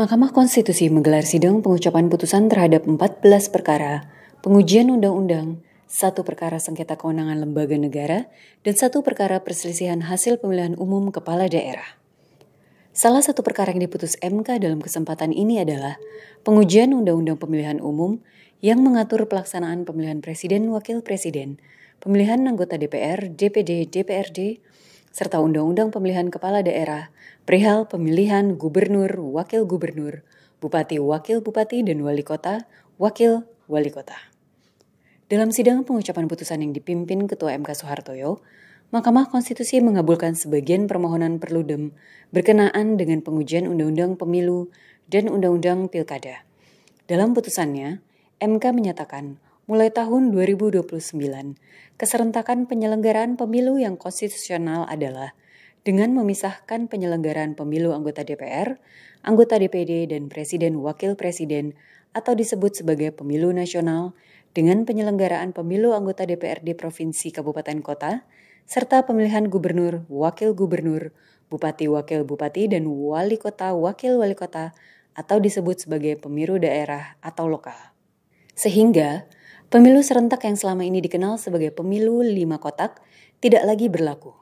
Mahkamah Konstitusi menggelar sidang pengucapan putusan terhadap 14 perkara, pengujian undang-undang, 1 perkara sengketa kewenangan lembaga negara, dan 1 perkara perselisihan hasil pemilihan umum kepala daerah. Salah satu perkara yang diputus MK dalam kesempatan ini adalah pengujian undang-undang pemilihan umum yang mengatur pelaksanaan pemilihan presiden, wakil presiden, pemilihan anggota DPR, DPD, DPRD, serta undang-undang pemilihan kepala daerah, perihal pemilihan gubernur, wakil gubernur, bupati, wakil bupati, dan wali kota, wakil wali kota. Dalam sidang pengucapan putusan yang dipimpin Ketua MK Soehartoyo, Mahkamah Konstitusi mengabulkan sebagian permohonan Perludem berkenaan dengan pengujian Undang-Undang Pemilu dan Undang-Undang Pilkada. Dalam putusannya, MK menyatakan mulai tahun 2029, keserentakan penyelenggaraan pemilu yang konstitusional adalah dengan memisahkan penyelenggaraan pemilu anggota DPR, anggota DPD, dan presiden wakil presiden atau disebut sebagai pemilu nasional dengan penyelenggaraan pemilu anggota DPRD provinsi kabupaten kota, serta pemilihan gubernur, wakil gubernur, bupati wakil bupati, dan wali kota wakil wali kota atau disebut sebagai pemilu daerah atau lokal. Sehingga pemilu serentak yang selama ini dikenal sebagai pemilu 5 kotak tidak lagi berlaku.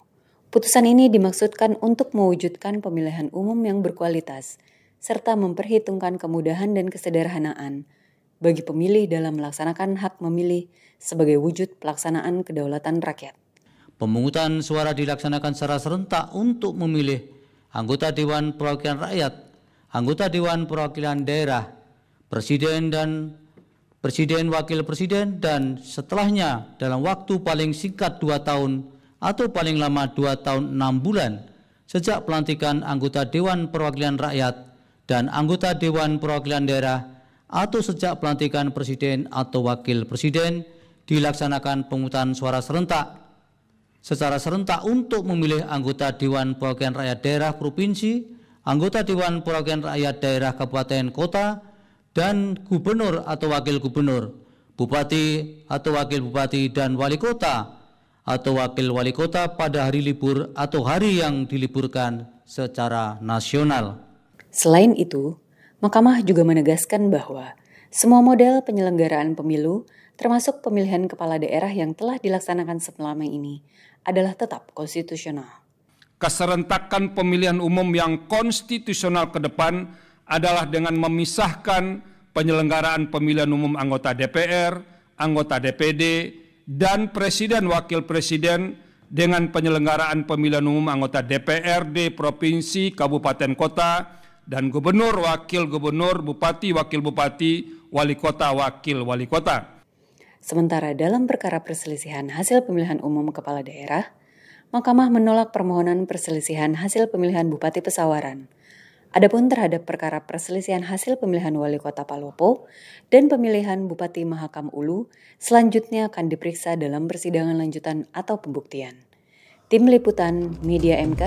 Putusan ini dimaksudkan untuk mewujudkan pemilihan umum yang berkualitas, serta memperhitungkan kemudahan dan kesederhanaan bagi pemilih dalam melaksanakan hak memilih sebagai wujud pelaksanaan kedaulatan rakyat. Pemungutan suara dilaksanakan secara serentak untuk memilih anggota Dewan Perwakilan Rakyat, anggota Dewan Perwakilan Daerah, Presiden, Wakil Presiden, dan setelahnya dalam waktu paling singkat 2 tahun atau paling lama 2 tahun 6 bulan sejak pelantikan anggota Dewan Perwakilan Rakyat dan anggota Dewan Perwakilan Daerah atau sejak pelantikan Presiden atau Wakil Presiden dilaksanakan pemungutan suara serentak secara serentak untuk memilih anggota Dewan Perwakilan Rakyat Daerah Provinsi, anggota Dewan Perwakilan Rakyat Daerah Kabupaten Kota, dan gubernur atau wakil gubernur, bupati atau wakil bupati, dan wali kota atau wakil wali kota pada hari libur atau hari yang diliburkan secara nasional. Selain itu, Mahkamah juga menegaskan bahwa semua model penyelenggaraan pemilu, termasuk pemilihan kepala daerah yang telah dilaksanakan selama ini, adalah tetap konstitusional. Keserentakan pemilihan umum yang konstitusional ke depan adalah dengan memisahkan penyelenggaraan pemilihan umum anggota DPR, anggota DPD, dan presiden wakil presiden dengan penyelenggaraan pemilihan umum anggota DPRD provinsi, kabupaten kota, dan gubernur, wakil gubernur, bupati, wakil bupati, wali kota, wakil wali kota. Sementara dalam perkara perselisihan hasil pemilihan umum kepala daerah, Mahkamah menolak permohonan perselisihan hasil pemilihan Bupati Pesawaran. Adapun terhadap perkara perselisihan hasil pemilihan Wali Kota Palopo dan pemilihan Bupati Mahakam Ulu, selanjutnya akan diperiksa dalam persidangan lanjutan atau pembuktian. Tim Liputan Media MK,